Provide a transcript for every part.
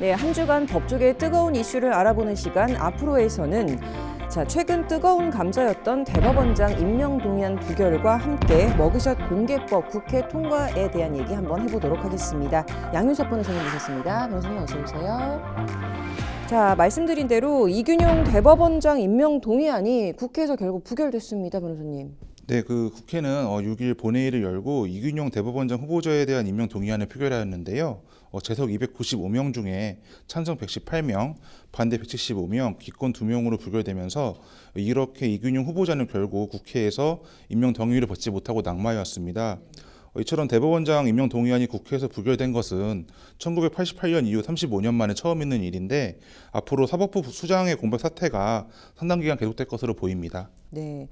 네, 한 주간 법조계의 뜨거운 이슈를 알아보는 시간 앞으로에서는 최근 뜨거운 감자였던 대법원장 임명 동의안 부결과 함께 머그샷 공개법 국회 통과에 대한 얘기 한번 해보도록 하겠습니다. 양윤석 변호사님 모셨습니다. 변호사님 어서 오세요. 자, 말씀드린 대로 이균용 대법원장 임명 동의안이 국회에서 결국 부결됐습니다. 변호사님. 네, 국회는 6일 본회의를 열고 이균용 대법원장 후보자에 대한 임명 동의안을 표결하였는데요. 재석 295명 중에 찬성 118명, 반대 175명, 기권 2명으로 부결되면서 이렇게 이균용 후보자는 결국 국회에서 임명 동의를 받지 못하고 낙마하였습니다. 이처럼 대법원장 임명 동의안이 국회에서 부결된 것은 1988년 이후 35년 만에 처음 있는 일인데 앞으로 사법부 수장의 공백 사태가 상당 기간 계속될 것으로 보입니다. 네.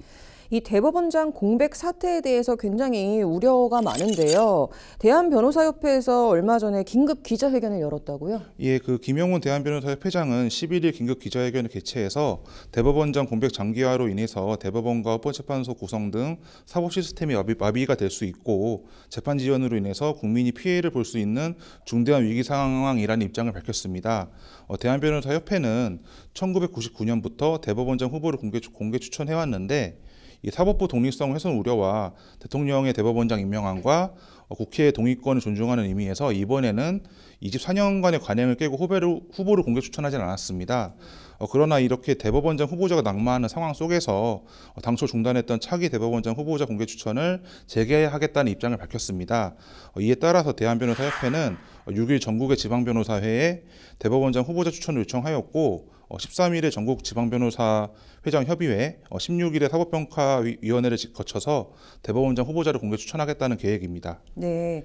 이 대법원장 공백 사태에 대해서 굉장히 우려가 많은데요. 대한변호사협회에서 얼마 전에 긴급 기자회견을 열었다고요? 예, 김영훈 대한변호사협회장은 11일 긴급 기자회견을 개최해서 대법원장 공백 장기화로 인해서 대법원과 헌법재판소 구성 등 사법 시스템이 마비가 될 수 있고 재판 지연으로 인해서 국민이 피해를 볼 수 있는 중대한 위기 상황이라는 입장을 밝혔습니다. 대한변호사협회는 1999년부터 대법원장 후보를 공개 추천해왔는데 이 사법부 독립성 훼손 우려와 대통령의 대법원장 임명안과 국회의 동의권을 존중하는 의미에서 이번에는 24년간의 관행을 깨고 후보를 공개 추천하지는 않았습니다. 그러나 이렇게 대법원장 후보자가 낙마하는 상황 속에서 당초 중단했던 차기 대법원장 후보자 공개 추천을 재개하겠다는 입장을 밝혔습니다. 이에 따라서 대한변호사협회는 6일 전국의 지방변호사회에 대법원장 후보자 추천을 요청하였고 13일에 전국 지방변호사 회장 협의회, 16일에 사법평가위원회를 거쳐서 대법원장 후보자를 공개 추천하겠다는 계획입니다. 네.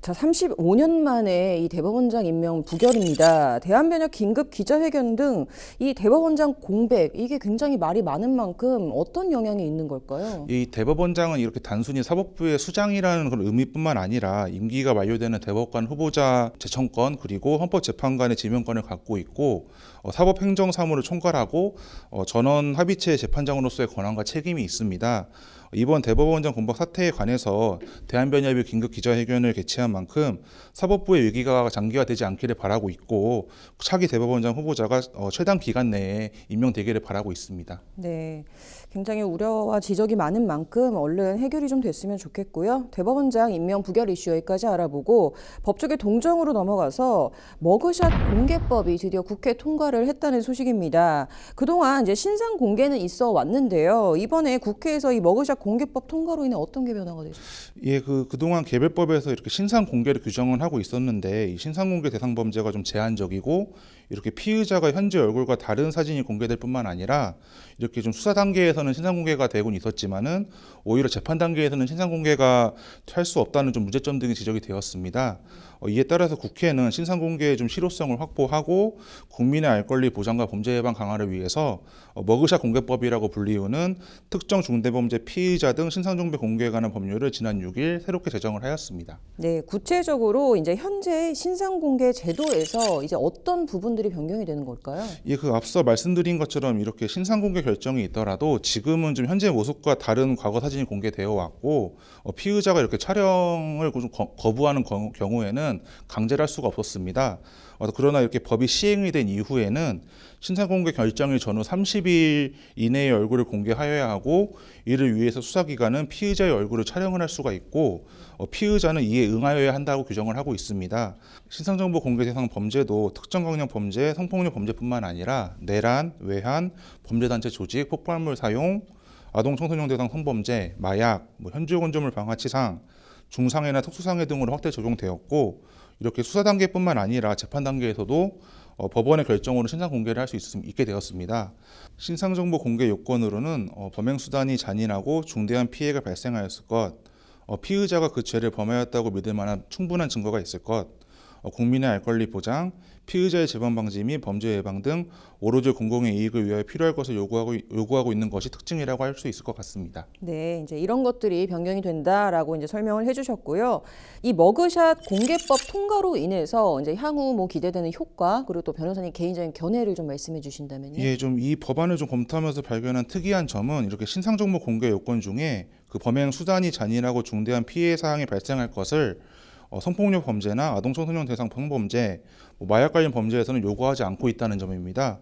35년 만에 이 대법원장 임명 부결입니다. 대한변협 긴급 기자회견 등 이 대법원장 공백, 이게 굉장히 말이 많은 만큼 어떤 영향이 있는 걸까요? 이 대법원장은 이렇게 단순히 사법부의 수장이라는 그런 의미뿐만 아니라 임기가 만료되는 대법관 후보자 제청권 그리고 헌법재판관의 지명권을 갖고 있고 사법행정사무를 총괄하고 전원 합의체 재판장으로서의 권한과 책임이 있습니다. 이번 대법원장 공백 사태에 관해서 대한변협이 긴급 기자회견을 개최한 만큼 사법부의 위기가 장기화되지 않기를 바라고 있고 차기 대법원장 후보자가 최단 기간 내에 임명되기를 바라고 있습니다. 네, 굉장히 우려와 지적이 많은 만큼 얼른 해결이 좀 됐으면 좋겠고요. 대법원장 임명 부결 이슈 여기까지 알아보고 법조계 동정으로 넘어가서 머그샷 공개법이 드디어 국회 통과를 했다는 소식입니다. 그동안 이제 신상 공개는 있어 왔는데요. 이번에 국회에서 이 머그샷 공개법 통과로 인해 어떤 게 변화가 되죠? 예, 그동안 개별법에서 이렇게 신상 공개를 규정을 하고 있었는데 이 신상 공개 대상 범죄가 좀 제한적이고 이렇게 피의자가 현재 얼굴과 다른 사진이 공개될 뿐만 아니라 이렇게 좀 수사 단계에서는 신상 공개가 되곤 있었지만은 오히려 재판 단계에서는 신상 공개가 할 수 없다는 좀 문제점 등이 지적이 되었습니다. 이에 따라서 국회는 신상 공개의 좀 실효성을 확보하고 국민의 알 권리 보장과 범죄 예방 강화를 위해서 머그샷 공개법이라고 불리우는 특정 중대범죄 피의자 등 신상 정보 공개에 관한 법률을 지난 6일 새롭게 제정을 하였습니다. 네, 구체적으로 이제 현재 신상 공개 제도에서 이제 어떤 부분들이 변경이 되는 걸까요? 예, 앞서 말씀드린 것처럼 이렇게 신상 공개 결정이 있더라도 지금은 좀 현재 모습과 다른 과거 사진이 공개되어 왔고 피의자가 이렇게 촬영을 좀 거부하는 경우에는 강제를 할 수가 없었습니다. 그러나 이렇게 법이 시행이 된 이후에는 신상 공개 결정일 전후 30일 이내에 얼굴을 공개하여야 하고 이를 위해서 수사기관은 피의자의 얼굴을 촬영을 할 수가 있고 피의자는 이에 응하여야 한다고 규정을 하고 있습니다. 신상정보 공개 대상 범죄도 특정 강력 범죄, 성폭력 범죄뿐만 아니라 내란, 외환, 범죄단체 조직, 폭발물 사용, 아동 청소년 대상 성범죄, 마약, 현주 건조물 방화치상, 중상해나 특수상해 등으로 확대 적용되었고 이렇게 수사 단계뿐만 아니라 재판 단계에서도 법원의 결정으로 신상 공개를 할 수 있게 되었습니다. 신상정보 공개 요건으로는 범행 수단이 잔인하고 중대한 피해가 발생하였을 것, 피의자가 그 죄를 범하였다고 믿을 만한 충분한 증거가 있을 것, 국민의 알 권리 보장, 피의자의 재범 방지 및 범죄 예방 등 오로지 공공의 이익을 위하여 필요할 것을 요구하고 있는 것이 특징이라고 할 수 있을 것 같습니다. 네, 이제 이런 것들이 변경이 된다라고 이제 설명을 해주셨고요. 이 머그샷 공개법 통과로 인해서 이제 향후 기대되는 효과 그리고 또 변호사님 개인적인 견해를 좀 말씀해 주신다면요. 예, 좀 이 법안을 좀 검토하면서 발견한 특이한 점은 이렇게 신상정보 공개 요건 중에 그 범행 수단이 잔인하고 중대한 피해 사항이 발생할 것을 성폭력 범죄나 아동 청소년 대상 성범죄, 마약 관련 범죄에서는 요구하지 않고 있다는 점입니다.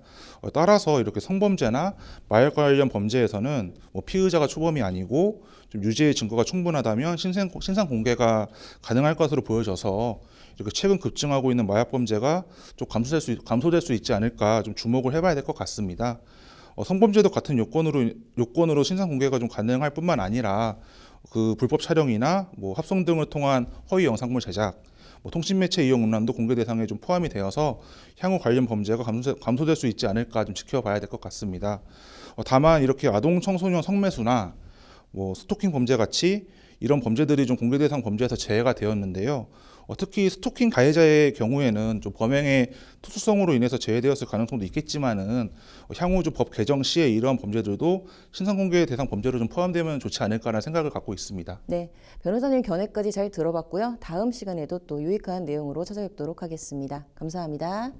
따라서 이렇게 성범죄나 마약 관련 범죄에서는 피의자가 초범이 아니고 좀 유죄의 증거가 충분하다면 신상 공개가 가능할 것으로 보여져서 이렇게 최근 급증하고 있는 마약 범죄가 좀 감소될 수 있지 않을까 좀 주목을 해봐야 될 것 같습니다. 성범죄도 같은 요건으로 신상 공개가 좀 가능할 뿐만 아니라 그 불법 촬영이나 합성 등을 통한 허위 영상물 제작, 통신 매체 이용 음란도 공개 대상에 좀 포함이 되어서 향후 관련 범죄가 감소될 수 있지 않을까 좀 지켜봐야 될 것 같습니다. 다만 이렇게 아동 청소년 성매수나 스토킹 범죄 같이 이런 범죄들이 좀 공개 대상 범죄에서 제외가 되었는데요. 특히 스토킹 가해자의 경우에는 좀 범행의 특수성으로 인해서 제외되었을 가능성도 있겠지만은 향후 좀 법 개정 시에 이러한 범죄들도 신상 공개 대상 범죄로 좀 포함되면 좋지 않을까라는 생각을 갖고 있습니다. 네, 변호사님 견해까지 잘 들어봤고요. 다음 시간에도 또 유익한 내용으로 찾아뵙도록 하겠습니다. 감사합니다.